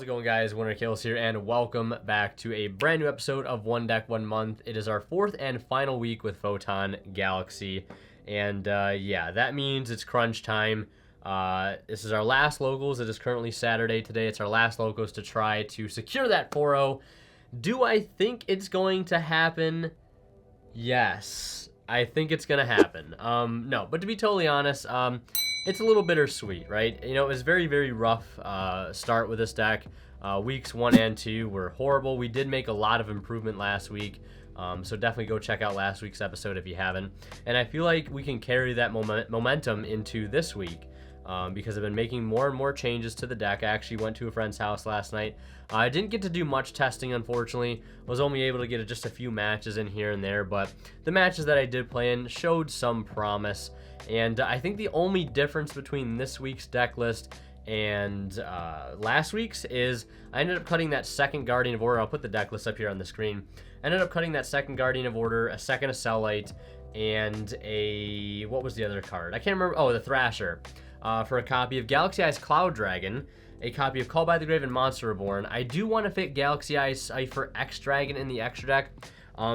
it going, guys? Winner Kills here, and welcome back to a brand new episode of One Deck, One Month. It is our fourth and final week with Photon Galaxy, and yeah, that means it's crunch time. This is our last locals. It is currently Saturday today. It's our last locals to try to secure that 4-0. Do I think it's going to happen? Yes, I think it's going to happen. No, but to be totally honest, it's a little bittersweet, right? You know, it was very, very rough start with this deck. Weeks 1 and 2 were horrible. We did make a lot of improvement last week, so definitely go check out last week's episode if you haven't. And I feel like we can carry that momentum into this week because I've been making more and more changes to the deck. I actually went to a friend's house last night. I didn't get to do much testing, unfortunately. I was only able to get just a few matches in here and there, but the matches that I did play in showed some promise. And I think the only difference between this week's deck list and last week's is I ended up cutting that second Guardian of Order. I'll put the deck list up here on the screen. I ended up cutting that second Guardian of Order, a second Acellite, and a... what was the other card? I can't remember. Oh, the Thrasher. For a copy of Galaxy Eyes Cloud Dragon, a copy of Call by the Grave and Monster Reborn. I do want to fit Galaxy Eyes Cypher X Dragon in the extra deck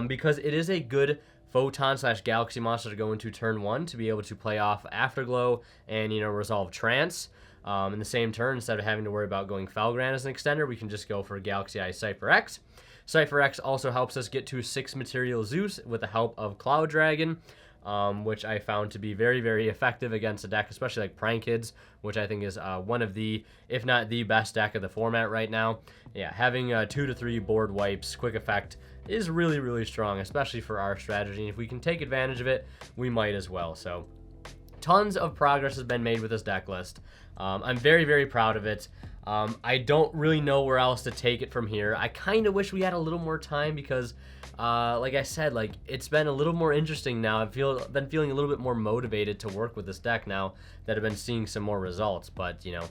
because it is a good Photon / Galaxy monster to go into turn 1 to be able to play off Afterglow and, you know, resolve Trance in the same turn. Instead of having to worry about going Felgrand as an extender, we can just go for Galaxy Eyes Cypher X. Cypher X also helps us get to 6 Material Zeus with the help of Cloud Dragon, which I found to be very, very effective against a deck, especially like Prank Kids, which I think is one of the, if not the best deck of the format right now. Yeah, having 2 to 3 board wipes, quick effect, is really, really strong, especially for our strategy. And if we can take advantage of it, we might as well. So tons of progress has been made with this deck list. I'm very, very proud of it. I don't really know where else to take it from here. I kind of wish we had a little more time because like I said, like it's been a little more interesting now. I've been feeling a little bit more motivated to work with this deck now that I've been seeing some more results. But you know,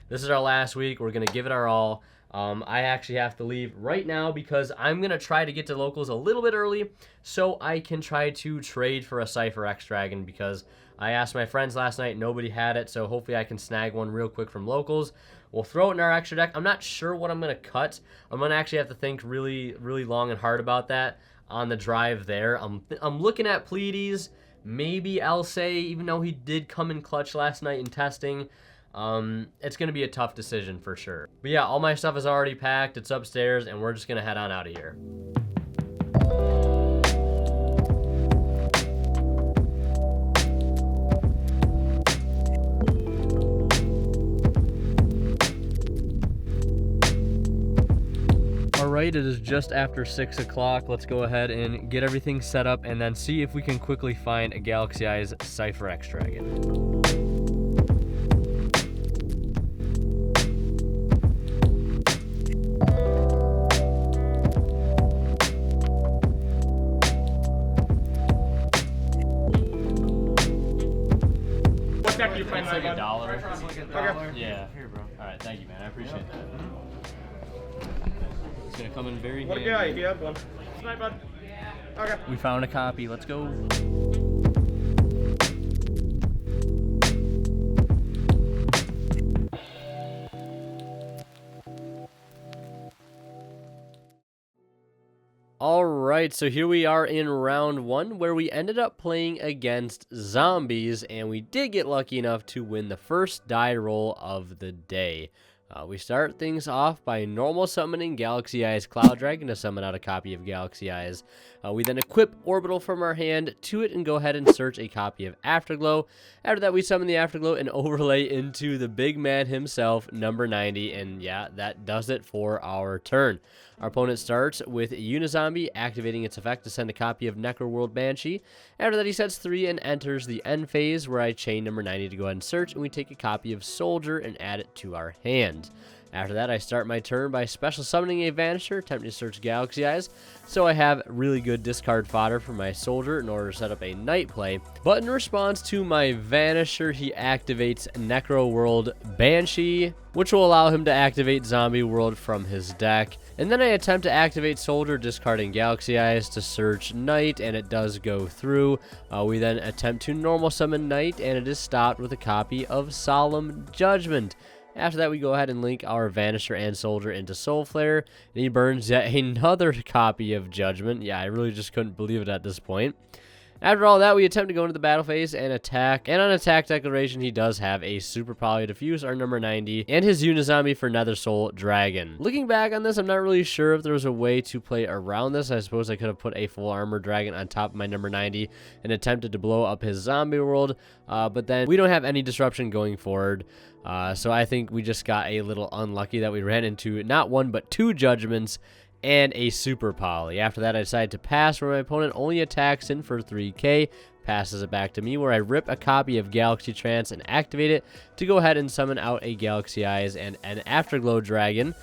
this is our last week. We're gonna give it our all. I actually have to leave right now because I'm gonna try to get to locals a little bit early so I can try to trade for a Cypher X Dragon, because I asked my friends last night, nobody had it, so hopefully I can snag one real quick from locals. We'll throw it in our extra deck. I'm not sure what I'm gonna cut. I'm gonna actually have to think really, really long and hard about that on the drive there. I'm looking at Pleiades, maybe Elsay, even though he did come in clutch last night in testing. It's going to be a tough decision for sure. But yeah, all my stuff is already packed. It's upstairs, and we're just going to head on out of here. Alright, it is just after 6 o'clock. Let's go ahead and get everything set up and then see if we can quickly find a Galaxy Eyes Cypher X Dragon. What deck do you plan on? Like $1. Okay. Yeah, here, bro. Alright, thank you, man. I appreciate that. It's gonna come in very What a handy. guy, if you have one. Night, bud. Okay. We found a copy. Let's go. Alright, so here we are in round 1, where we ended up playing against zombies, and we did get lucky enough to win the first die roll of the day. We start things off by normal summoning Galaxy Eyes Cloud Dragon to summon out a copy of Galaxy Eyes. We then equip Orbital from our hand to it and go ahead and search a copy of Afterglow. After that, we summon the Afterglow and overlay into the big man himself, number 90, and yeah, that does it for our turn. Our opponent starts with Unizombie, activating its effect to send a copy of Necroworld Banshee. After that, he sets 3 and enters the end phase, where I chain number 90 to go ahead and search, and we take a copy of Soldier and add it to our hand. After that, I start my turn by special summoning a Vanisher, attempting to search Galaxy Eyes, so I have really good discard fodder for my Soldier in order to set up a Night play. But in response to my Vanisher, he activates Necroworld Banshee, which will allow him to activate Zombie World from his deck. And then I attempt to activate Soldier, discarding Galaxy Eyes to search Night, and it does go through. We then attempt to normal summon Night, and it is stopped with a copy of Solemn Judgment. After that, we go ahead and link our Vanisher and Soldier into Soul Flare, and he burns yet another copy of Judgment. Yeah, I really just couldn't believe it at this point. After all that, we attempt to go into the battle phase and attack, and on attack declaration, he does have a Super Poly to fuse our number 90, and his Unizombie for Nether Soul Dragon. Looking back on this, I'm not really sure if there was a way to play around this. I suppose I could have put a full armor dragon on top of my number 90 and attempted to blow up his zombie world, but then we don't have any disruption going forward. So I think we just got a little unlucky that we ran into not one but two Judgments and a Super Poly. After that, I decided to pass where my opponent only attacks in for 3k, passes it back to me where I rip a copy of Galaxy Trance and activate it to go ahead and summon out a Galaxy Eyes and an Afterglow Dragon.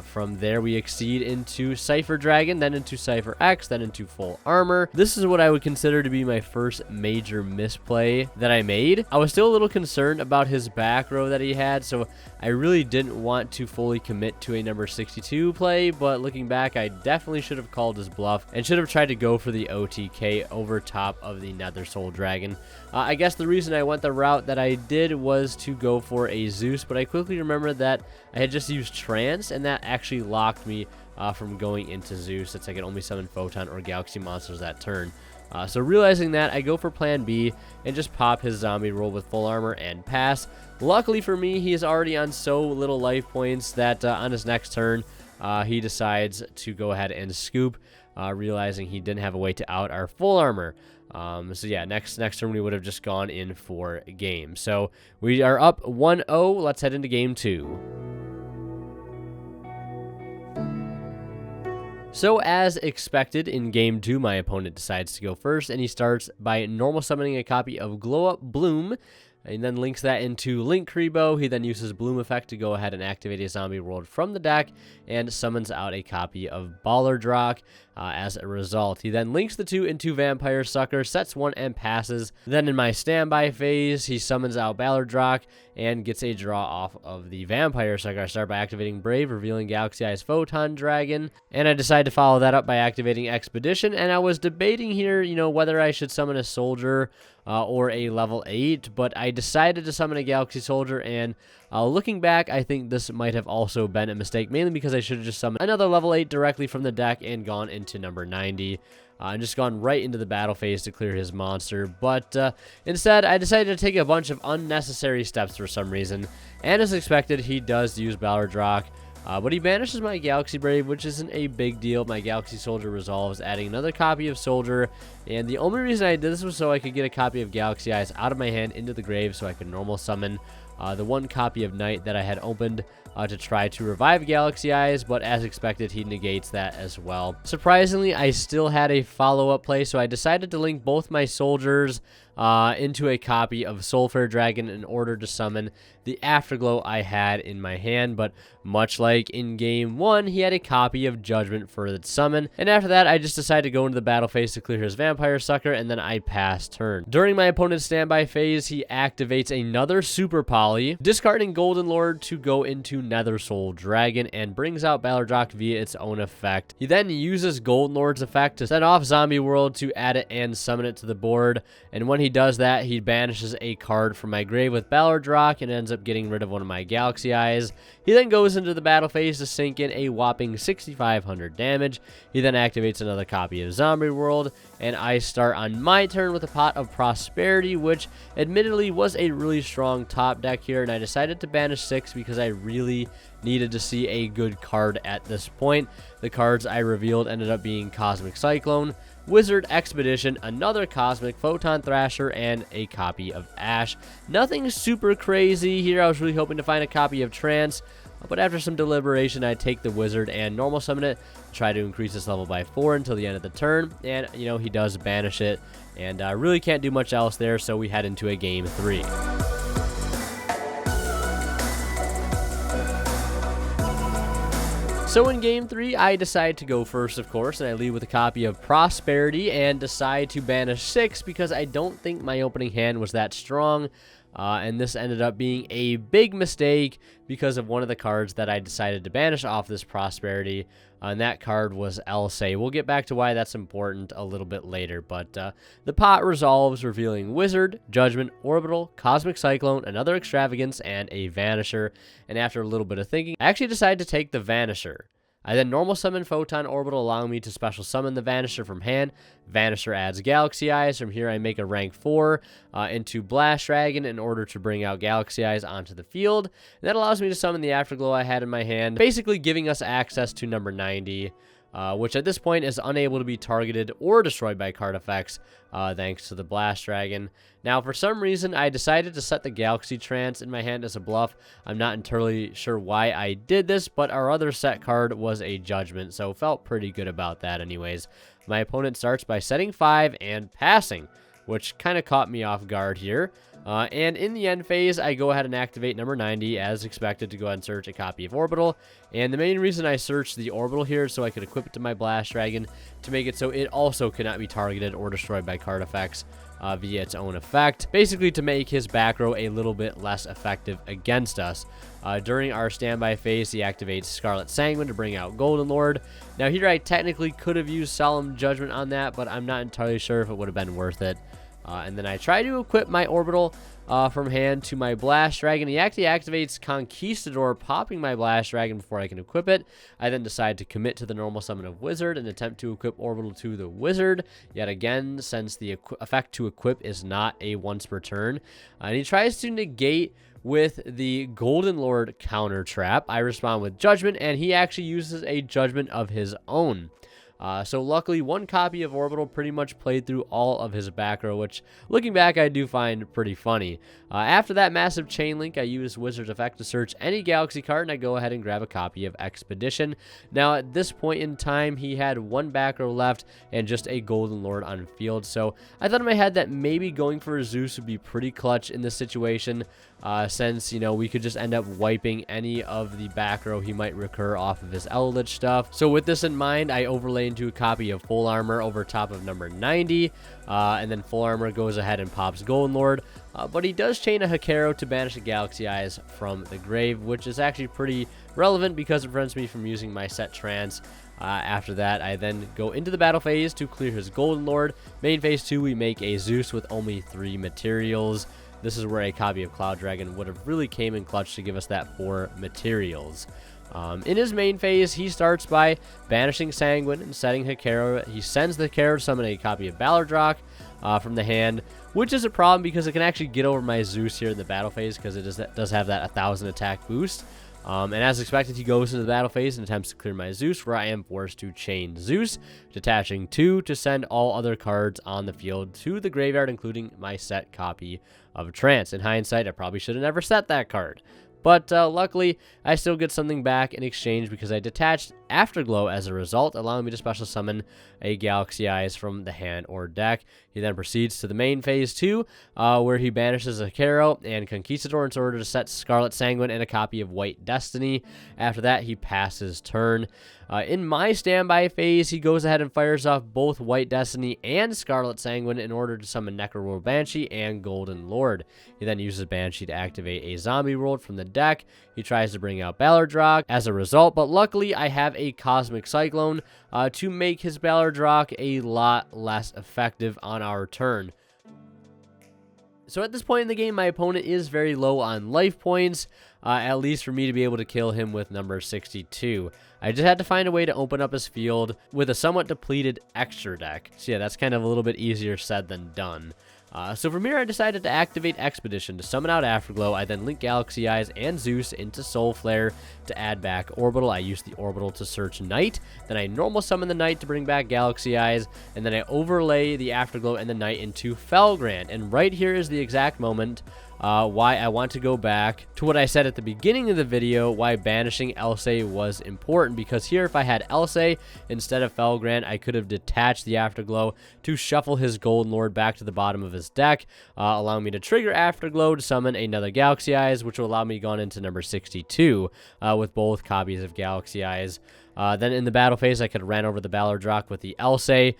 From there, we exceed into Cypher Dragon, then into Cypher X, then into full armor. This is what I would consider to be my first major misplay that I made. I was still a little concerned about his back row that he had, so I really didn't want to fully commit to a number 62 play, but looking back, I definitely should have called his bluff and should have tried to go for the OTK over top of the Nether Soul Dragon. I guess the reason I went the route that I did was to go for a Zeus, but I quickly remembered that I had just used Trance, and that actually locked me from going into Zeus. It's like I could only summon Photon or Galaxy monsters that turn. So realizing that, I go for plan B and just pop his zombie roll with full armor and pass. Luckily for me, he is already on so little life points that on his next turn, he decides to go ahead and scoop, realizing he didn't have a way to out our full armor. So yeah, next turn we would have just gone in for game. So we are up 1-0. Let's head into game 2. So as expected, in game 2, my opponent decides to go first, and he starts by normal summoning a copy of Glow Up Bloom, and then links that into Link Kribo. He then uses Bloom Effect to go ahead and activate a zombie world from the deck and summons out a copy of Ballardrock. As a result, he then links the two into Vampire Sucker, sets one and passes. Then in my standby phase, he summons out Ballardrock and gets a draw off of the Vampire Sucker. I start by activating Brave, revealing Galaxy Eyes Photon Dragon, and I decide to follow that up by activating Expedition. And I was debating here, whether I should summon a Soldier or a level 8, but I decided to summon a Galaxy Soldier, and looking back, I think this might have also been a mistake, mainly because I should have just summoned another level 8 directly from the deck and gone into number 90. And just gone right into the battle phase to clear his monster, but instead I decided to take a bunch of unnecessary steps for some reason, and as expected, he does use Ballardrock, but he banishes my Galaxy Brave, which isn't a big deal. My Galaxy Soldier resolves, adding another copy of Soldier, and the only reason I did this was so I could get a copy of Galaxy Eyes out of my hand into the grave so I could normal summon the one copy of Night that I had opened to try to revive Galaxy Eyes, but as expected, he negates that as well. Surprisingly, I still had a follow-up play, so I decided to link both my soldiers into a copy of Soulfare Dragon in order to summon the Afterglow I had in my hand, but much like in game 1, he had a copy of Judgment for the summon, and after that, I just decided to go into the battle phase to clear his Vampire Sucker, and then I pass turn. During my opponent's standby phase, he activates another Super Poly, discarding Golden Lord to go into Nether Soul Dragon, and brings out Ballardrock via its own effect. He then uses Golden Lord's effect to set off Zombie World to add it and summon it to the board, and when he does that, he banishes a card from my grave with Ballardrock and ends up getting rid of one of my Galaxy Eyes. He then goes into the battle phase to sink in a whopping 6,500 damage. He then activates another copy of Zombie World, and I start on my turn with a Pot of Prosperity, which admittedly was a really strong top deck here, and I decided to banish 6 because I really needed to see a good card at this point. The cards I revealed ended up being Cosmic Cyclone, Wizard Expedition, another Cosmic, Photon Thrasher, and a copy of Ash. Nothing super crazy here. I was really hoping to find a copy of Trance, but after some deliberation, I take the Wizard and normal summon it, try to increase this level by 4 until the end of the turn, and, he does banish it, and really can't do much else there, so we head into a game 3. So in game 3, I decide to go first, of course, and I lead with a copy of Prosperity and decide to banish 6 because I don't think my opening hand was that strong. And this ended up being a big mistake because of one of the cards that I decided to banish off this Prosperity, and that card was Elsay. We'll get back to why that's important a little bit later, but the pot resolves, revealing Wizard, Judgment, Orbital, Cosmic Cyclone, another Extravagance, and a Vanisher. And after a little bit of thinking, I actually decided to take the Vanisher. I then normal summon Photon Orbital, allowing me to special summon the Vanisher from hand. Vanisher adds Galaxy Eyes. From here, I make a rank 4 into Blast Dragon in order to bring out Galaxy Eyes onto the field. And that allows me to summon the Afterglow I had in my hand, basically giving us access to number 90. Which at this point is unable to be targeted or destroyed by card effects, thanks to the Blast Dragon. Now, for some reason, I decided to set the Galaxy Trance in my hand as a bluff. I'm not entirely sure why I did this, but our other set card was a Judgment, so felt pretty good about that anyways. My opponent starts by setting 5 and passing, which kind of caught me off guard here. And in the end phase, I go ahead and activate number 90, as expected, to go ahead and search a copy of Orbital. And the main reason I searched the Orbital here is so I could equip it to my Blast Dragon to make it so it also cannot be targeted or destroyed by card effects via its own effect. Basically to make his back row a little bit less effective against us. During our standby phase, he activates Scarlet Sanguine to bring out Golden Lord. Now here I technically could have used Solemn Judgment on that, but I'm not entirely sure if it would have been worth it. And then I try to equip my Orbital from hand to my Blast Dragon. He actually activates Conquistador, popping my Blast Dragon before I can equip it. I then decide to commit to the normal summon of Wizard and attempt to equip Orbital to the Wizard. Yet again, since the effect to equip is not a once per turn. And he tries to negate with the Golden Lord counter trap. I respond with Judgment, and he actually uses a Judgment of his own. So luckily, one copy of Orbital pretty much played through all of his back row, which, looking back, I do find pretty funny. After that massive chain link, I use Wizard's Effect to search any Galaxy card, and I go ahead and grab a copy of Expedition. Now, at this point in time, he had one back row left and just a Golden Lord on field, so I thought in my head that maybe going for a Zeus would be pretty clutch in this situation, since, you know, we could just end up wiping any of the back row he might recur off of his Eldritch stuff. So with this in mind, I overlay into a copy of Full Armor over top of number 90, and then Full Armor goes ahead and pops Golden Lord, but he does chain a Hakero to banish the Galaxy Eyes from the grave, which is actually pretty relevant because it prevents me from using my set Trance. After that, I then go into the battle phase to clear his Golden Lord. Main phase 2, we make a Zeus with only 3 materials. This is where a copy of Cloud Dragon would have really came in clutch to give us that 4 materials. In his main phase, he starts by banishing Sanguine and setting Hakero. He sends the Hakero to summon a copy of Ballardrock from the hand, which is a problem because it can actually get over my Zeus here in the battle phase because it does have that 1,000 attack boost. And as expected, he goes into the battle phase and attempts to clear my Zeus, where I am forced to chain Zeus, detaching 2 to send all other cards on the field to the graveyard, including my set copy of Trance. In hindsight, I probably should have never set that card. But luckily, I still get something back in exchange because I detached Afterglow as a result, allowing me to special summon a Galaxy Eyes from the hand or deck. He then proceeds to the main phase 2, where he banishes Hakero and Conquistador in order to set Scarlet Sanguine and a copy of White Destiny. After that, he passes turn. In my standby phase, he goes ahead and fires off both White Destiny and Scarlet Sanguine in order to summon Necroworld Banshee and Golden Lord. He then uses Banshee to activate a Zombie World from the deck. He tries to bring out Ballardrock as a result, but luckily I have a Cosmic Cyclone to make his Ballardrock a lot less effective on our turn. So at this point in the game, my opponent is very low on life points, at least for me to be able to kill him with number 62. I just had to find a way to open up his field with a somewhat depleted extra deck. So yeah, that's kind of a little bit easier said than done. So from here, I decided to activate Expedition to summon out Afterglow. I then link Galaxy Eyes and Zeus into Soul Flare to add back Orbital. I use the Orbital to search Night. Then I normal summon the Night to bring back Galaxy Eyes. And then I overlay the Afterglow and the Night into Felgrand. And right here is the exact moment why I want to go back to what I said at the beginning of the video, why banishing Elsay was important, because here if I had Elsay instead of Felgrand, I could have detached the Afterglow to shuffle his Golden Lord back to the bottom of his deck, allowing me to trigger Afterglow to summon another Galaxy Eyes, which will allow me to go on into number 62 with both copies of Galaxy Eyes. Then in the battle phase, I could have ran over the Ballardrock with the Elsay,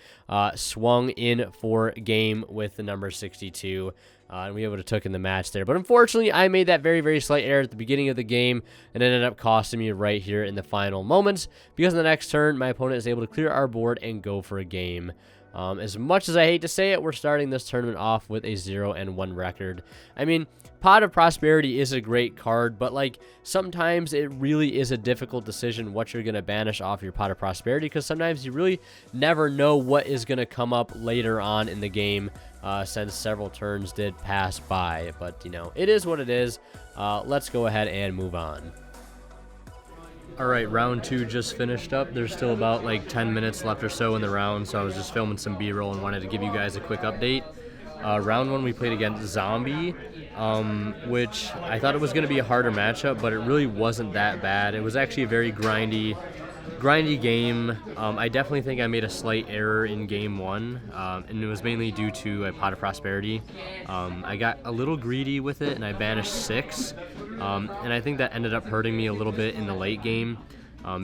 swung in for game with the number 62, and we would have taken the match there. But unfortunately, I made that very, very slight error at the beginning of the game, and it ended up costing me right here in the final moments, because in the next turn, my opponent is able to clear our board and go for a game. As much as I hate to say it, we're starting this tournament off with a 0-1 record. I mean, Pot of Prosperity is a great card, but like sometimes it really is a difficult decision what you're going to banish off your Pot of Prosperity, because sometimes you really never know what is going to come up later on in the game, since several turns did pass by. But, you know, it is what it is. Let's go ahead and move on. All right, round 2 just finished up. There's still about like 10 minutes left or so in the round, so I was just filming some B-roll and wanted to give you guys a quick update. Round 1 we played against Zombie, which I thought it was going to be a harder matchup, but it really wasn't that bad. It was actually a very grindy game. I definitely think I made a slight error in game 1, and it was mainly due to a Pot of Prosperity. I got a little greedy with it, and I banished 6, and I think that ended up hurting me a little bit in the late game,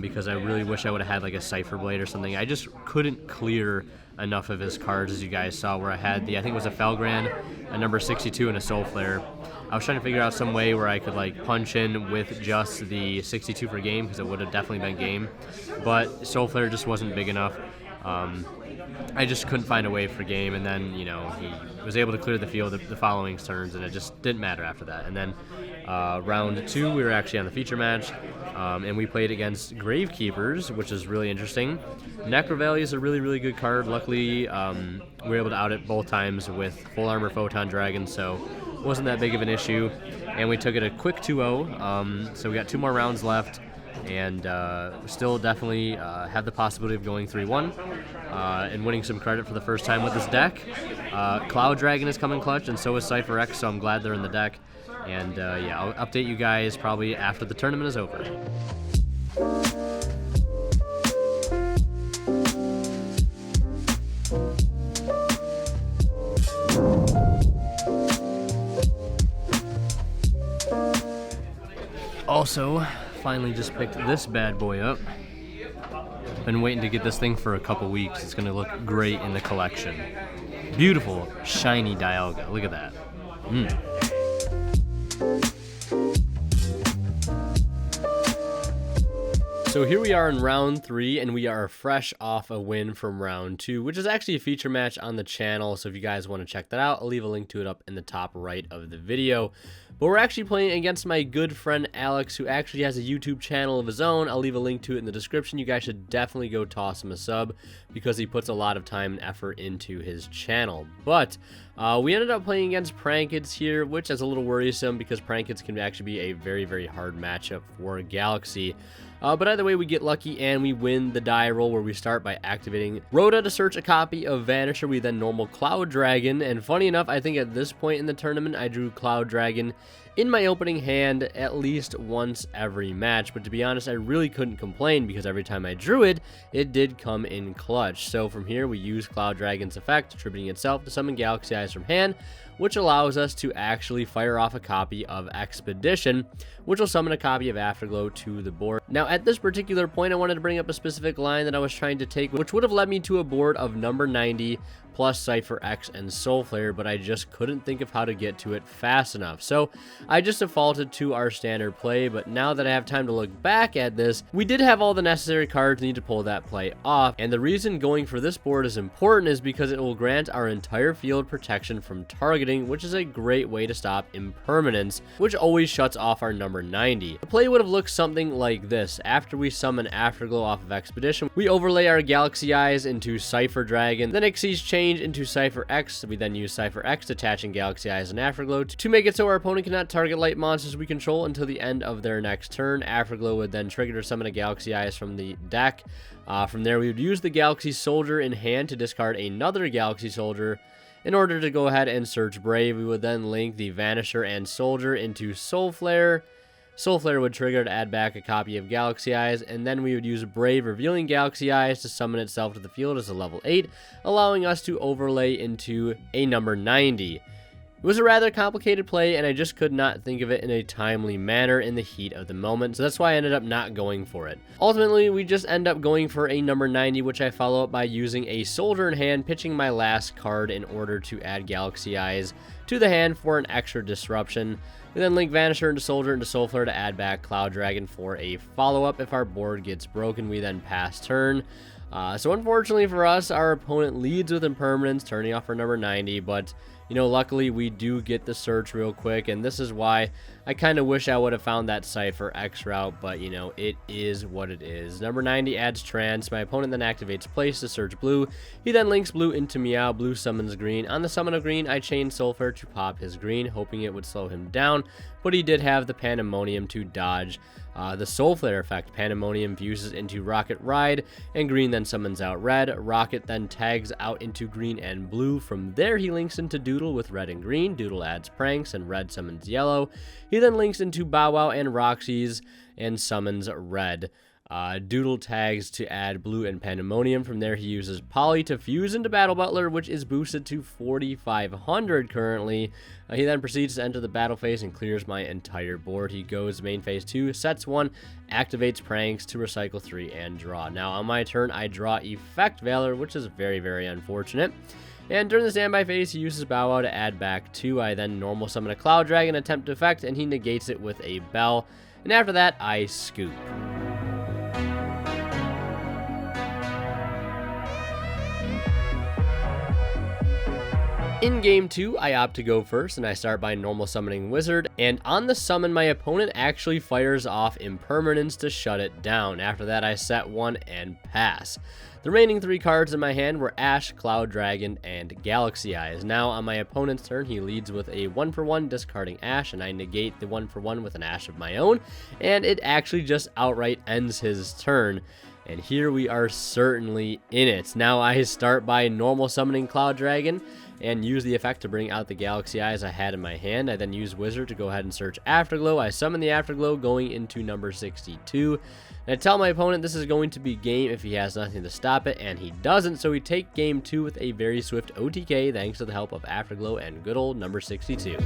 because I really wish I would have had like a Cipher Blade or something. I just couldn't clear enough of his cards, as you guys saw, where I had I think it was a Felgran, a number 62, and a Soul Flare. I was trying to figure out some way where I could like punch in with just the 62 for game, because it would have definitely been game, but Soul Flare just wasn't big enough. I just couldn't find a way for game, and then, you know, he was able to clear the field the following turns, and it just didn't matter after that. And then round 2, we were actually on the feature match, and we played against Gravekeepers, which is really interesting. Necrovalley is a really, really good card. Luckily, we were able to out it both times with full armor Photon Dragon, so it wasn't that big of an issue. And we took it a quick 2-0, so we got 2 more rounds left, and still definitely have the possibility of going 3-1 and winning some credit for the first time with this deck. Cloud Dragon is coming clutch, and so is Cipher X, so I'm glad they're in the deck. And yeah, I'll update you guys probably after the tournament is over. Also, finally just picked this bad boy up. Been waiting to get this thing for a couple weeks. It's gonna look great in the collection. Beautiful, shiny Dialga. Look at that. So here we are in round 3, and we are fresh off a win from round 2, which is actually a feature match on the channel. So if you guys want to check that out, I'll leave a link to it up in the top right of the video. But we're actually playing against my good friend Alex, who actually has a YouTube channel of his own. I'll leave a link to it in the description. You guys should definitely go toss him a sub, because he puts a lot of time and effort into his channel. But we ended up playing against Prankids here, which is a little worrisome, because Prankids can actually be a very, very hard matchup for Galaxy. But either way, we get lucky and we win the die roll, where we start by activating Rhoda to search a copy of Vanisher. We then normal Cloud Dragon, and funny enough, I think at this point in the tournament, I drew Cloud Dragon in my opening hand at least once every match. But to be honest, I really couldn't complain, because every time I drew it, it did come in clutch. So from here, we use Cloud Dragon's effect, attributing itself to summon Galaxy Eyes from hand, which allows us to actually fire off a copy of Expedition, which will summon a copy of Afterglow to the board. Now, at this particular point, I wanted to bring up a specific line that I was trying to take, which would have led me to a board of number 90 plus Cipher X and Soul Flare, but I just couldn't think of how to get to it fast enough. So I just defaulted to our standard play, but now that I have time to look back at this, we did have all the necessary cards needed to pull that play off. And the reason going for this board is important is because it will grant our entire field protection from targeting, which is a great way to stop impermanence, which always shuts off our number 90. The play would have looked something like this. After we summon Afterglow off of Expedition, we overlay our Galaxy Eyes into Cipher Dragon, then Xyz change into Cipher X. We then use Cipher X, detaching Galaxy Eyes and Afterglow to make it so our opponent cannot target light monsters we control until the end of their next turn. Afterglow would then trigger to summon a Galaxy Eyes from the deck. From there, we would use the Galaxy Soldier in hand to discard another Galaxy Soldier. In order to go ahead and search Brave, we would then link the Vanisher and Soldier into Soul Flare. Soul Flare would trigger to add back a copy of Galaxy Eyes, and then we would use Brave, revealing Galaxy Eyes to summon itself to the field as a level 8, allowing us to overlay into a number 90. It was a rather complicated play, and I just could not think of it in a timely manner in the heat of the moment, so that's why I ended up not going for it. Ultimately, we just end up going for a number 90, which I follow up by using a Soldier in hand, pitching my last card in order to add Galaxy Eyes to the hand for an extra disruption. We then link Vanisher into Soldier into Soul Flare to add back Cloud Dragon for a follow-up. If our board gets broken, we then pass turn. So unfortunately for us, our opponent leads with Impermanence, turning off for number 90, but you know, luckily we do get the search real quick, and this is why I kind of wish I would have found that Cypher X route, but you know, it is what it is. Number 90 adds Trance. My opponent then activates Place to search blue. He then links blue into Meow. Blue summons green. On the summon of green, I chain Soul Flare to pop his green, hoping it would slow him down, but he did have the Pandemonium to dodge the Soul Flare effect. Pandemonium fuses into Rocket Ride, and green then summons out red. Rocket then tags out into green and blue. From there, he links into Doodle with red and green. Doodle adds Pranks, and red summons yellow. He then links into Bow Wow and Roxy's and summons red. Doodle tags to add blue and Pandemonium. From there, he uses Poly to fuse into Battle Butler, which is boosted to 4,500 currently. He then proceeds to enter the battle phase and clears my entire board. He goes main phase 2, sets 1, activates Pranks to recycle 3 and draw. Now, on my turn, I draw Effect Valor, which is very, very unfortunate. And during the standby phase, he uses Bow Wow to add back 2. I then normal summon a Cloud Dragon, attempt to effect, and he negates it with a Bell. And after that, I scoop. In game 2, I opt to go first, and I start by normal summoning Wizard, and on the summon, my opponent actually fires off Impermanence to shut it down. After that, I set 1 and pass. The remaining 3 cards in my hand were Ash, Cloud Dragon, and Galaxy Eyes. Now, on my opponent's turn, he leads with a 1-for-1, discarding Ash, and I negate the 1-for-1 with an Ash of my own, and it actually just outright ends his turn. And here we are certainly in it. Now, I start by normal summoning Cloud Dragon, and use the effect to bring out the Galaxy Eyes I had in my hand. I then use Wizard to go ahead and search Afterglow. I summon the Afterglow going into number 62. And I tell my opponent this is going to be game if he has nothing to stop it, and he doesn't, so we take game 2 with a very swift OTK thanks to the help of Afterglow and good old number 62.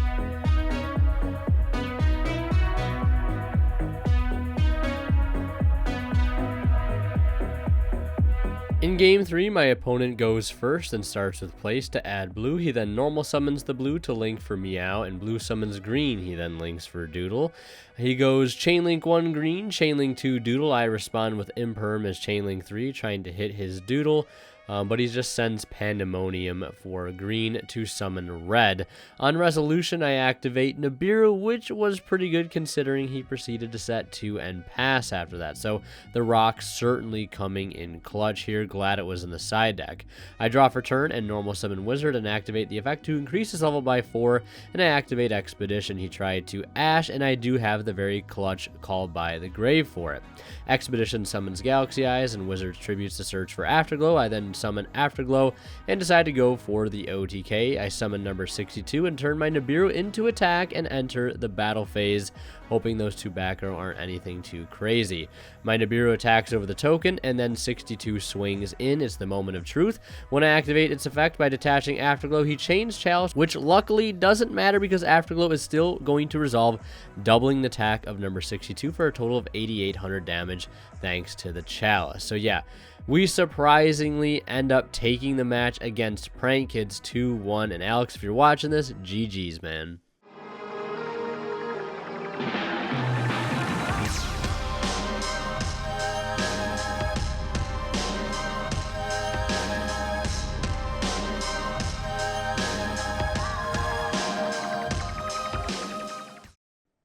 In game 3, my opponent goes first and starts with Place to add blue. He then normal summons the blue to link for Meow, and blue summons green. He then links for Doodle. He goes Chainlink 1 green, Chainlink 2 Doodle. I respond with Imperm as Chainlink 3, trying to hit his Doodle. But he just sends Pandemonium for green to summon red. On resolution, I activate Nibiru, which was pretty good considering he proceeded to set 2 and pass after that. So the rock certainly coming in clutch here. Glad it was in the side deck. I draw for turn and normal summon Wizard and activate the effect to increase his level by 4. And I activate Expedition. He tried to Ash, and I do have the very clutch Called by the Grave for it. Expedition summons Galaxy Eyes, and Wizard tributes to search for Afterglow. I then summon Afterglow and decide to go for the OTK. I summon number 62 and turn my Nibiru into attack and enter the battle phase, hoping those 2 back row aren't anything too crazy. My Nibiru attacks over the token, and then 62 swings in. It's the moment of truth. When I activate its effect by detaching Afterglow, he chains Chalice, which luckily doesn't matter because Afterglow is still going to resolve, doubling the attack of number 62 for a total of 8,800 damage thanks to the Chalice. So yeah, we surprisingly end up taking the match against Prank Kids 2-1. And Alex, if you're watching this, GG's, man.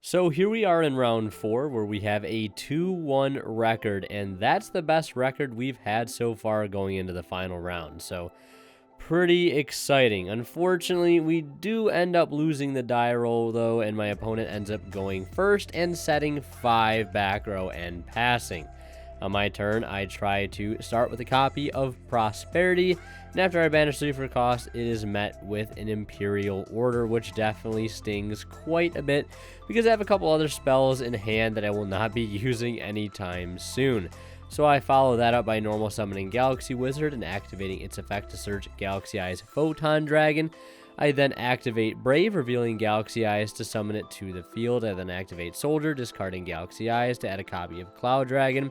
So here we are in round 4 where we have a 2-1 record, and that's the best record we've had so far going into the final round. So pretty exciting. Unfortunately, we do end up losing the die roll though, and my opponent ends up going first and setting 5 back row and passing. On my turn, I try to start with a copy of Prosperity, and after I banish 3 for cost, it is met with an Imperial Order, which definitely stings quite a bit because I have a couple other spells in hand that I will not be using anytime soon. So I follow that up by normal summoning Galaxy Wizard and activating its effect to search Galaxy Eyes Photon Dragon. I then activate Brave, revealing Galaxy Eyes to summon it to the field. I then activate Soldier, discarding Galaxy Eyes to add a copy of Cloud Dragon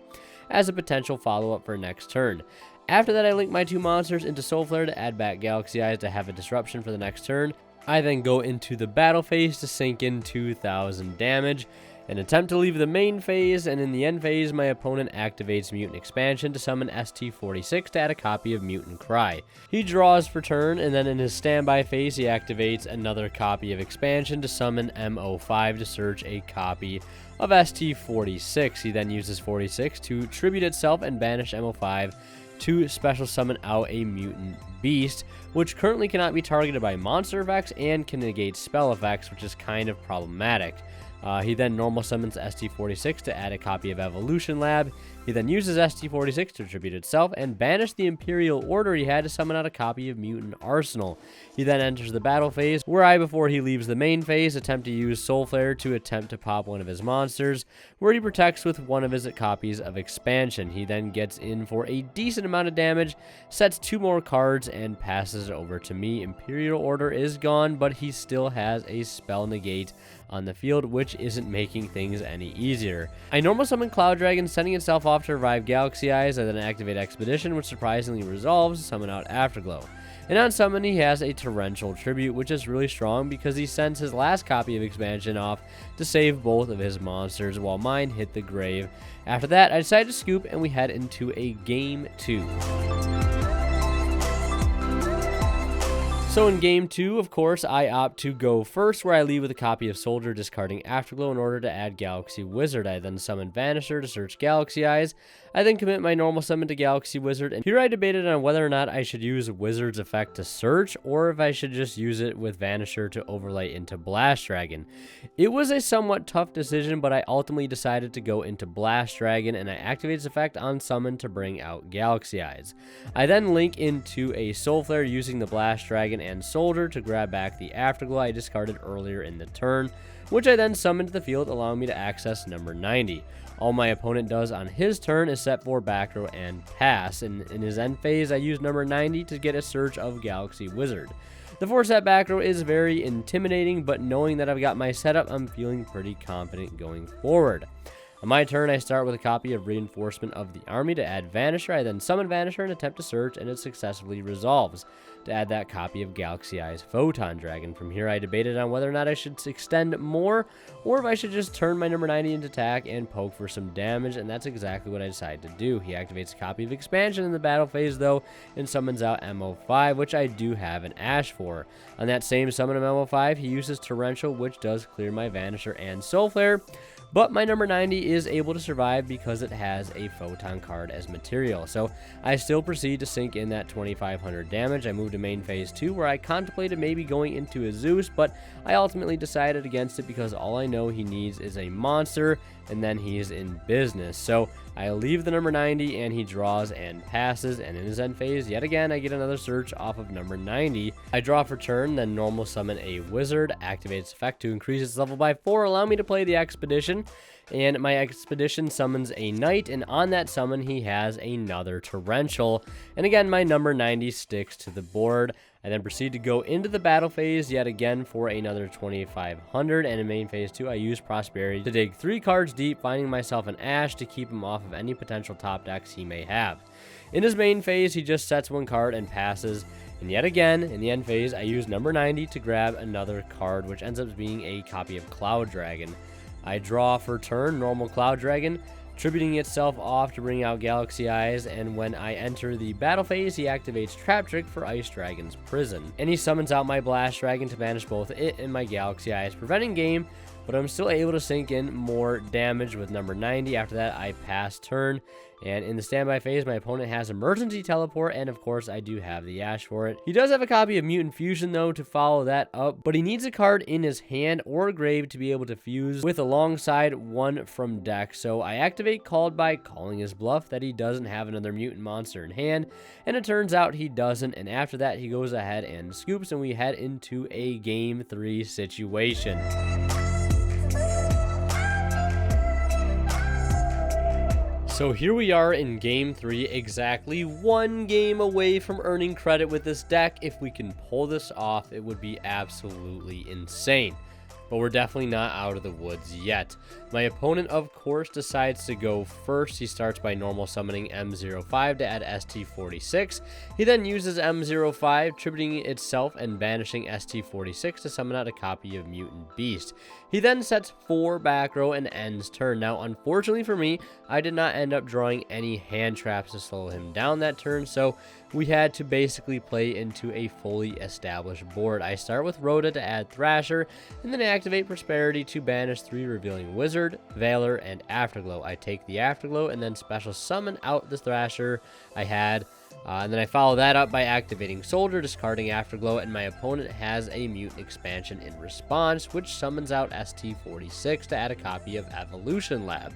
as a potential follow-up for next turn. After that, I link my 2 monsters into Soul Flare to add back Galaxy Eyes to have a disruption for the next turn. I then go into the battle phase to sink in 2,000 damage, and attempt to leave the main phase, and in the end phase, my opponent activates Mutant Expansion to summon ST46 to add a copy of Mutant Cry. He draws for turn, and then in his standby phase, he activates another copy of Expansion to summon MO5 to search a copy of ST46. He then uses 46 to tribute itself and banish MO5 to special summon out a Mutant Beast, which currently cannot be targeted by monster effects and can negate spell effects, which is kind of problematic. He then normal summons ST46 to add a copy of Evolution Lab. He then uses ST46 to tribute itself and banish the Imperial Order he had to summon out a copy of Mutant Arsenal. He then enters the battle phase, where I, before he leaves the main phase, attempt to use Soul Flare to attempt to pop one of his monsters, where he protects with one of his copies of Expansion. He then gets in for a decent amount of damage, sets 2 more cards, and passes it over to me. Imperial Order is gone, but he still has a spell negate on the field, which isn't making things any easier. I normal summon Cloud Dragon, sending itself off to revive Galaxy Eyes. I then activate Expedition, which surprisingly resolves, summon out Afterglow. And on summon, he has a Torrential Tribute, which is really strong because he sends his last copy of Expansion off to save both of his monsters while mine hit the grave. After that, I decide to scoop, and we head into a Game 2. So in Game 2, of course, I opt to go first, where I lead with a copy of Soldier, discarding Afterglow in order to add Galaxy Wizard. I then summon Vanisher to search Galaxy Eyes. I then commit my normal summon to Galaxy Wizard, and here I debated on whether or not I should use Wizard's effect to search, or if I should just use it with Vanisher to overlay into Blast Dragon. It was a somewhat tough decision, but I ultimately decided to go into Blast Dragon, and I activate its effect on summon to bring out Galaxy Eyes. I then link into a Soul Flare using the Blast Dragon and Soldier to grab back the Afterglow I discarded earlier in the turn, which I then summon to the field, allowing me to access number 90. All my opponent does on his turn is set 4 back row and pass, and in his end phase I use number 90 to get a search of Galaxy Wizard. The 4-set back row is very intimidating, but knowing that I've got my setup, I'm feeling pretty confident going forward. On my turn, I start with a copy of Reinforcement of the Army to add Vanisher. I then summon Vanisher and attempt to search, and it successfully resolves to add that copy of Galaxy Eyes Photon Dragon. From here, I debated on whether or not I should extend more, or if I should just turn my number 90 into attack and poke for some damage, and that's exactly what I decided to do. He activates a copy of Expansion in the battle phase, though, and summons out MO5, which I do have an Ash for. On that same summon of MO5, he uses Torrential, which does clear my Vanisher and Soul Flare, but my number 90 is able to survive because it has a Photon card as material. So I still proceed to sink in that 2,500 damage. I move to main phase 2, where I contemplated maybe going into a Zeus, but I ultimately decided against it because all I know he needs is a monster, and then he is in business. So I leave the number 90, and he draws and passes, and in his end phase, yet again, I get another search off of number 90. I draw for turn, then normal summon a Wizard, activate its effect to increase its level by 4, allow me to play the Expedition, and my Expedition summons a Knight, and on that summon, he has another Torrential, and again, my number 90 sticks to the board. I then proceed to go into the battle phase yet again for another 2,500, and in main phase 2, I use Prosperity to dig 3 cards deep, finding myself an Ash to keep him off of any potential top decks he may have. In his main phase, he just sets 1 card and passes, and yet again, in the end phase, I use number 90 to grab another card, which ends up being a copy of Cloud Dragon. I draw for turn, normal Cloud Dragon, tributing itself off to bring out Galaxy Eyes, and when I enter the battle phase, he activates Trap Trick for Ice Dragon's Prison. And he summons out my Blast Dragon to banish both it and my Galaxy Eyes, preventing game, but I'm still able to sink in more damage with number 90. After that, I pass turn, and in the standby phase, my opponent has Emergency Teleport, and of course, I do have the Ash for it. He does have a copy of Mutant Fusion, though, to follow that up, but he needs a card in his hand or grave to be able to fuse with alongside one from deck. So I activate Called by, calling his bluff that he doesn't have another mutant monster in hand, and it turns out he doesn't, and after that, he goes ahead and scoops, and we head into a Game 3 situation. So here we are in game 3, exactly 1 game away from earning credit with this deck. If we can pull this off, it would be absolutely insane. But we're definitely not out of the woods yet. My opponent, of course, decides to go first. He starts by normal summoning M05 to add ST46. He then uses M05, tributing itself and banishing ST46 to summon out a copy of Mutant Beast. He then sets 4 back row and ends turn. Now, unfortunately for me, I did not end up drawing any hand traps to slow him down that turn, so we had to basically play into a fully established board. I start with Rhoda to add Thrasher, and then activate Prosperity to banish 3 Revealing Wizard, Valor, and Afterglow. I take the Afterglow and then special summon out the Thrasher I had, and then I follow that up by activating Soldier, discarding Afterglow, and my opponent has a Mutant expansion in response, which summons out ST46 to add a copy of Evolution Lab.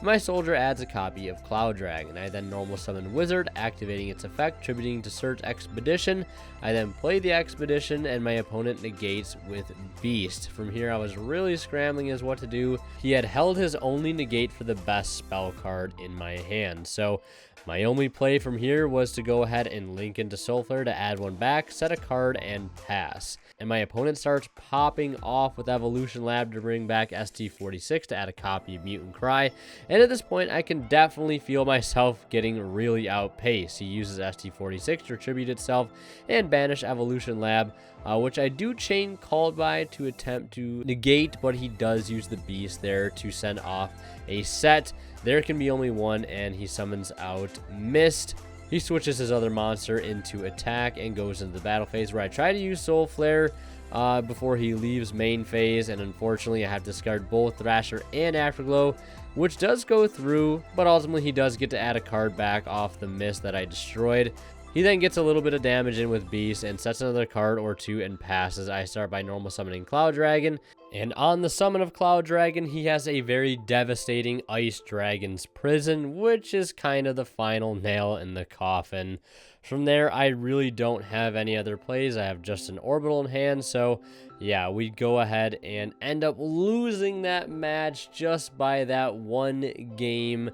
My Soldier adds a copy of Cloud Dragon. I then normal summon Wizard, activating its effect, tributing to Search Expedition. I then play the Expedition, and my opponent negates with Beast. From here, I was really scrambling as what to do. He had held his only negate for the best spell card in my hand, so my only play from here was to go ahead and link into Soulflare to add 1 back, set a card, and pass. And my opponent starts popping off with Evolution Lab to bring back ST46 to add a copy of Mutant Cry. And at this point, I can definitely feel myself getting really outpaced. He uses ST46 to retribute itself and banish Evolution Lab, which I do chain Called By to attempt to negate, but he does use the Beast there to send off a set. There can be only 1, and he summons out Mist. He switches his other monster into attack and goes into the battle phase, where I try to use Soul Flare before he leaves main phase, and unfortunately I have to discard both Thrasher and Afterglow, which does go through, but ultimately he does get to add a card back off the Mist that I destroyed. He then gets a little bit of damage in with Beast and sets another card or 2 and passes. I start by normal summoning Cloud Dragon, and on the summon of Cloud Dragon, he has a very devastating Ice Dragon's Prison, which is kind of the final nail in the coffin. From there, I really don't have any other plays. I have just an Orbital in hand, so yeah, we go ahead and end up losing that match just by that 1 game.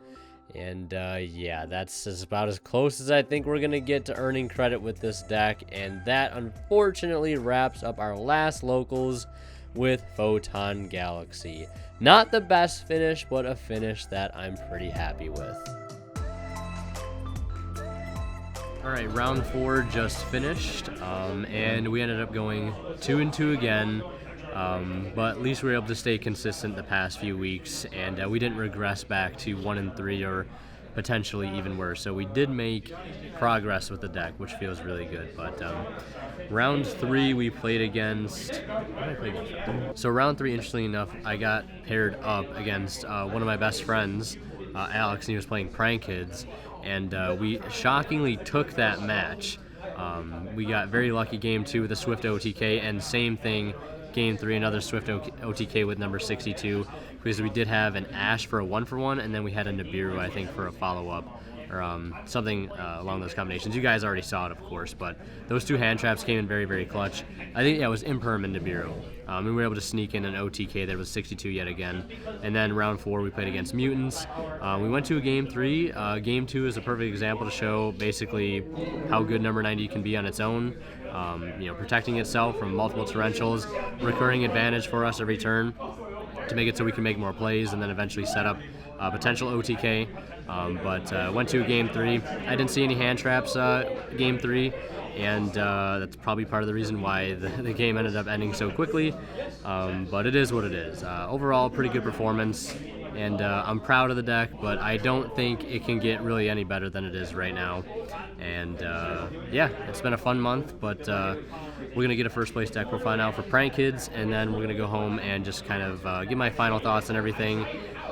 And yeah, that's about as close as I think we're going to get to earning credit with this deck. And that unfortunately wraps up our last locals with Photon Galaxy. Not the best finish, but a finish that I'm pretty happy with. Alright, round 4 just finished, and we ended up going 2-2 again. But at least we were able to stay consistent the past few weeks, and we didn't regress back to 1-3 or potentially even worse. So we did make progress with the deck, which feels really good. But round 3 we played against. What did I play against? So round 3, interestingly enough, I got paired up against one of my best friends, Alex, and he was playing Prank Kids, and we shockingly took that match. We got very lucky game 2 with a Swift OTK, and same thing. Game 3, another Swift OTK with number 62, because we did have an Ash for a 1-for-1, and then we had a Nibiru, I think, for a follow-up, or something along those combinations. You guys already saw it, of course, but those 2 hand traps came in very, very clutch. I think, yeah, it was Imperm and Nibiru. And we were able to sneak in an OTK that was 62 yet again. And then round 4, we played against Mutants. We went to a game 3. Game 2 is a perfect example to show basically how good number 90 can be on its own. You know, protecting itself from multiple torrentials, recurring advantage for us every turn to make it so we can make more plays and then eventually set up potential OTK. But went to game 3. I didn't see any hand traps game 3, and that's probably part of the reason why the game ended up ending so quickly. But it is what it is. Overall, pretty good performance, and I'm proud of the deck, but I don't think it can get really any better than it is right now. And yeah, it's been a fun month, but we're going to get a first place deck profile now for Prank Kids, and then we're going to go home and just kind of give my final thoughts on everything.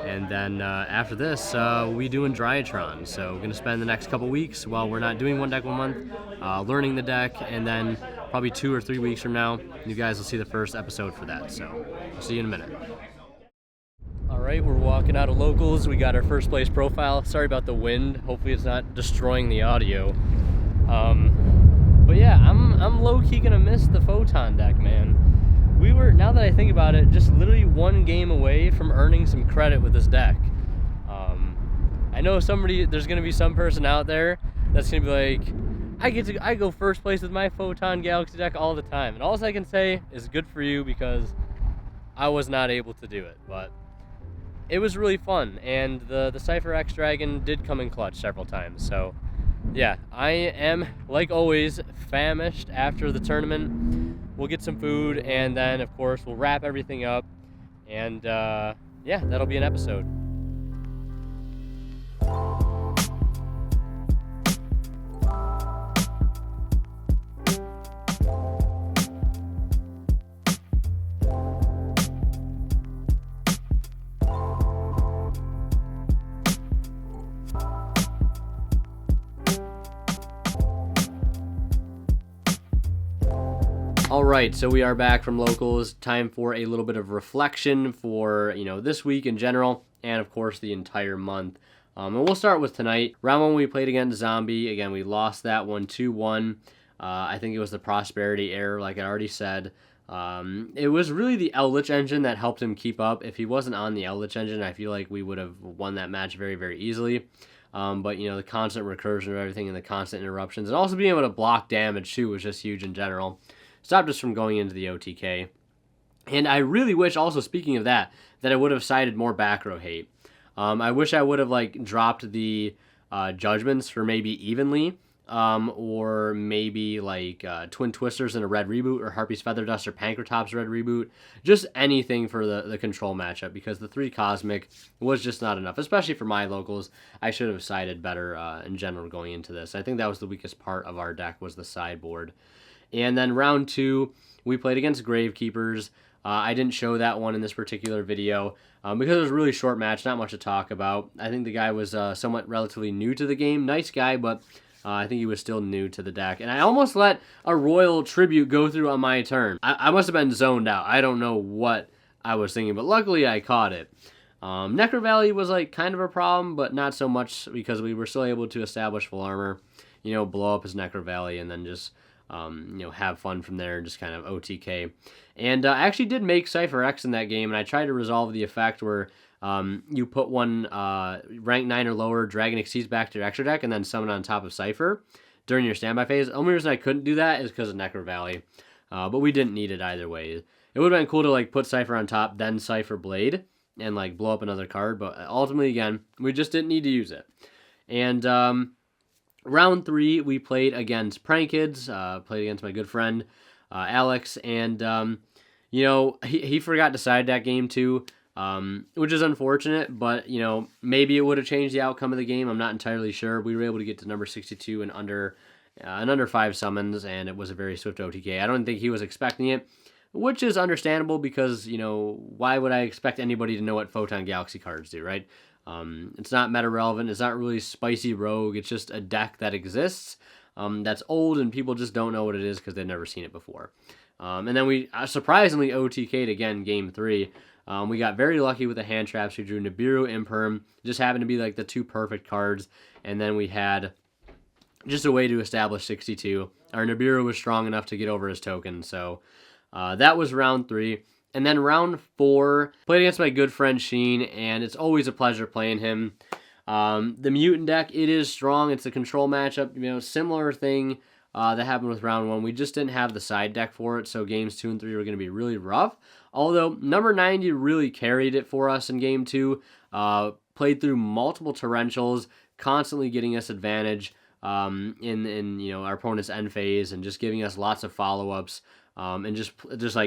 And then after this, we doing Dryatron. So we're going to spend the next couple weeks while we're not doing one deck 1 month, learning the deck, and then probably 2 or 3 weeks from now, you guys will see the first episode for that. So I'll see you in a minute. All right, we're walking out of locals. We got our first place profile. Sorry about the wind. Hopefully it's not destroying the audio. But yeah, I'm low-key gonna miss the Photon deck, man. We were, now that I think about it, just literally 1 game away from earning some credit with this deck. I know there's gonna be some person out there that's gonna be like, I go first place with my Photon Galaxy deck all the time, and all I can say is good for you, because I was not able to do it. But it was really fun, and the Cypher X Dragon did come in clutch several times. So yeah, I am, like always, famished after the tournament. We'll get some food, and then of course we'll wrap everything up, and yeah, that'll be an episode. All right, so we are back from locals. Time for a little bit of reflection for, this week in general, and of course the entire month. And we'll start with tonight. Round 1, we played against Zombie. Again, we lost that one 2-1. I think it was the Prosperity error, like I already said. It was really the Eldritch engine that helped him keep up. If he wasn't on the Eldritch engine, I feel like we would have won that match very, very easily. But, the constant recursion of everything and the constant interruptions, and also being able to block damage too was just huge in general. Stopped us from going into the OTK. And I really wish, also speaking of that I would have sided more back row hate. I wish I would have dropped the judgments for maybe evenly, or maybe Twin Twisters in a red reboot, or Harpy's Feather Dust or Pankratops red reboot. Just anything for the control matchup, because the 3 Cosmic was just not enough, especially for my locals. I should have sided better in general going into this. I think that was the weakest part of our deck, was the sideboard. And then round 2, we played against Gravekeepers. I didn't show that one in this particular video because it was a really short match, not much to talk about. I think the guy was somewhat relatively new to the game. Nice guy, but I think he was still new to the deck. And I almost let a Royal Tribute go through on my turn. I must have been zoned out. I don't know what I was thinking, but luckily I caught it. Necro Valley was kind of a problem, but not so much, because we were still able to establish full armor, blow up his Necro Valley, and then just have fun from there and just kind of OTK. And I actually did make Cypher X in that game, and I tried to resolve the effect where you put one rank 9 or lower Dragon Exceeds back to your extra deck and then summon on top of Cypher during your standby phase. The only reason I couldn't do that is because of Necro Valley, but we didn't need it either way. It would have been cool to put Cypher on top, then Cypher Blade, and blow up another card, but ultimately, again, we just didn't need to use it. And round 3, we played against Prank Kids, played against my good friend, Alex, and, he forgot to side that game too, which is unfortunate, but, maybe it would have changed the outcome of the game. I'm not entirely sure. We were able to get to number 62 in under 5 summons, and it was a very swift OTK. I don't think he was expecting it, which is understandable, because, why would I expect anybody to know what Photon Galaxy cards do, right? It's not meta relevant. It's not really spicy rogue. It's just a deck that exists, that's old, and people just don't know what it is because they've never seen it before. And then we surprisingly OTK'd again game 3. We got very lucky with the hand traps. We drew Nibiru, Imperm. Just happened to be the 2 perfect cards. And then we had just a way to establish 62. Our Nibiru was strong enough to get over his token. So that was round 3. And then round 4, played against my good friend Sheen, and it's always a pleasure playing him. The Mutant deck, it is strong. It's a control matchup, similar thing that happened with round 1. We just didn't have the side deck for it, so games 2 and 3 were going to be really rough. Although number 90 really carried it for us in game 2. Played through multiple torrentials, constantly getting us advantage in our opponent's end phase, and just giving us lots of follow-ups. And just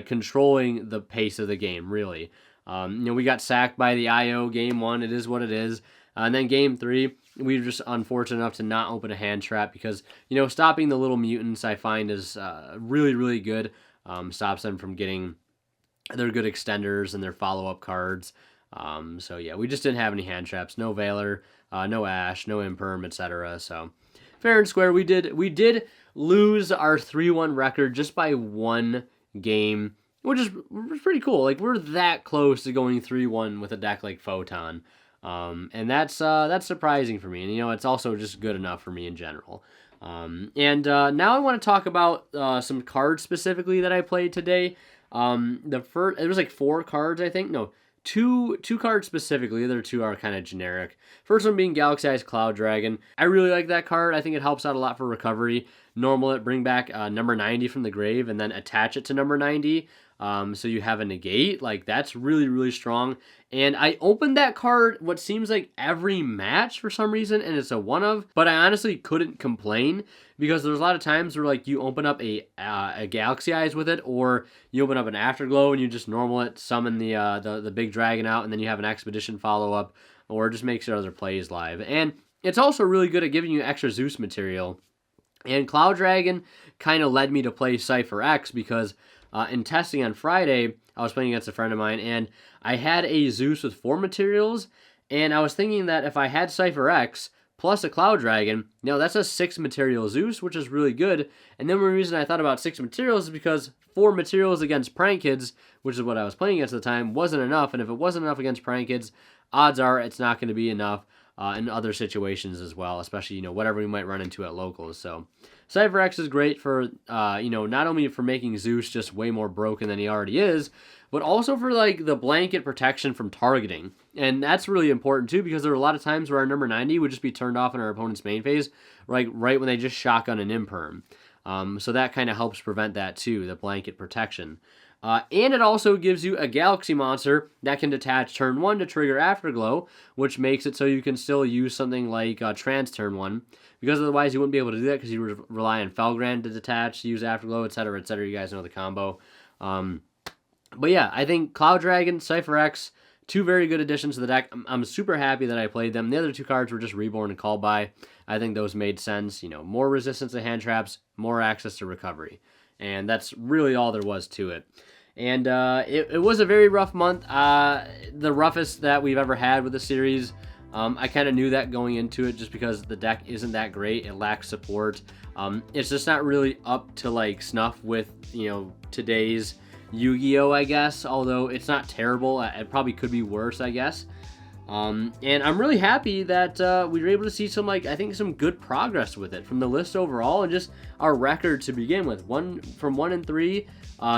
controlling the pace of the game, really. We got sacked by the IO game 1. It is what it is. And then game 3, we were just unfortunate enough to not open a hand trap, because, stopping the little mutants I find is really, really good. Stops them from getting their good extenders and their follow-up cards. So yeah, we just didn't have any hand traps. No Valor, no Ash, no Imperm, etc. So fair and square, we did lose our 3-1 record just by 1 game, which is pretty cool. We're that close to going 3-1 with a deck like Photon. And that's surprising for me. And, it's also just good enough for me in general. Now I want to talk about some cards specifically that I played today. It was 4 cards, I think. No, two cards specifically. The other two are kind of generic. First one being Galaxy Eyes Cloud Dragon. I really like that card. I think it helps out a lot for recovery. Normal it, bring back number 90 from the grave and then attach it to number 90. So you have a negate. Like, that's really, really strong. And I opened that card what seems like every match for some reason, and it's a one of, but I honestly couldn't complain because there's a lot of times where like you open up a Galaxy Eyes with it, or you open up an Afterglow and you just normal it, summon the big dragon out, and then you have an Expedition follow up, or it just makes your other plays live. And it's also really good at giving you extra Zeus material. And Cloud Dragon kind of led me to play Cypher X because in testing on Friday, I was playing against a friend of mine, and I had a Zeus with 4 materials, and I was thinking that if I had Cypher X plus a Cloud Dragon, that's a 6 material Zeus, which is really good. And then the reason I thought about 6 materials is because 4 materials against Prank Kids, which is what I was playing against at the time, wasn't enough. And if it wasn't enough against Prank Kids, odds are it's not going to be enough in other situations as well, especially, whatever we might run into at locals. So Cypher X is great for, not only for making Zeus just way more broken than he already is, but also for, like, the blanket protection from targeting. And that's really important, too, because there are a lot of times where our number 90 would just be turned off in our opponent's main phase, right when they just shotgun an Imperm. So that kind of helps prevent that, too, the blanket protection. And it also gives you a Galaxy monster that can detach turn 1 to trigger Afterglow, which makes it so you can still use something like Trance turn 1, because otherwise you wouldn't be able to do that because you would rely on Felgrand to detach, use Afterglow, etc., etc. You guys know the combo. But yeah, I think Cloud Dragon, Cypher X, 2 very good additions to the deck. I'm super happy that I played them. The other 2 cards were just Reborn and Call By. I think those made sense. More resistance to hand traps, more access to recovery. And that's really all there was to it. And it was a very rough month. The roughest that we've ever had with the series. I kind of knew that going into it just because the deck isn't that great. It lacks support. It's just not really up to like snuff with, today's Yu-Gi-Oh, I guess. Although it's not terrible. It probably could be worse, I guess. And I'm really happy that we were able to see some, I think some good progress with it from the list overall and just our record to begin with. From 1-3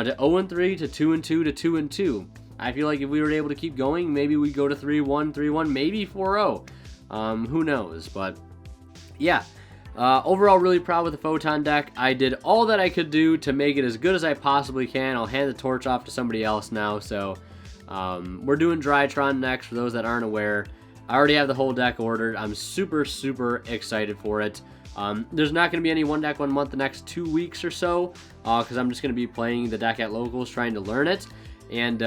to 0-3 to 2-2 to 2-2. I feel like if we were able to keep going, maybe we'd go to 3-1, 3-1, maybe 4-0. Who knows? But yeah, overall really proud with the Photon deck. I did all that I could do to make it as good as I possibly can. I'll hand the torch off to somebody else now, so we're doing Drytron next for those that aren't aware. I already have the whole deck ordered. I'm super, super excited for it. There's not going to be any one deck 1 month the next 2 weeks or so, because I'm just going to be playing the deck at locals, trying to learn it. And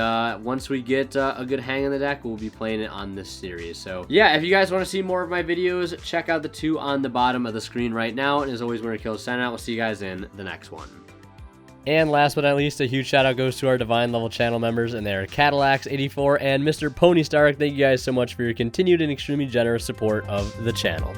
once we get a good hang of the deck, we'll be playing it on this series. So yeah, if you guys want to see more of my videos, check out the 2 on the bottom of the screen right now. And as always, we're going to kill sign out. We'll see you guys in the next one. And last but not least, a huge shout out goes to our Divine level channel members, and they're Cadillacs84 and Mr. Pony Stark. Thank you guys so much for your continued and extremely generous support of the channel.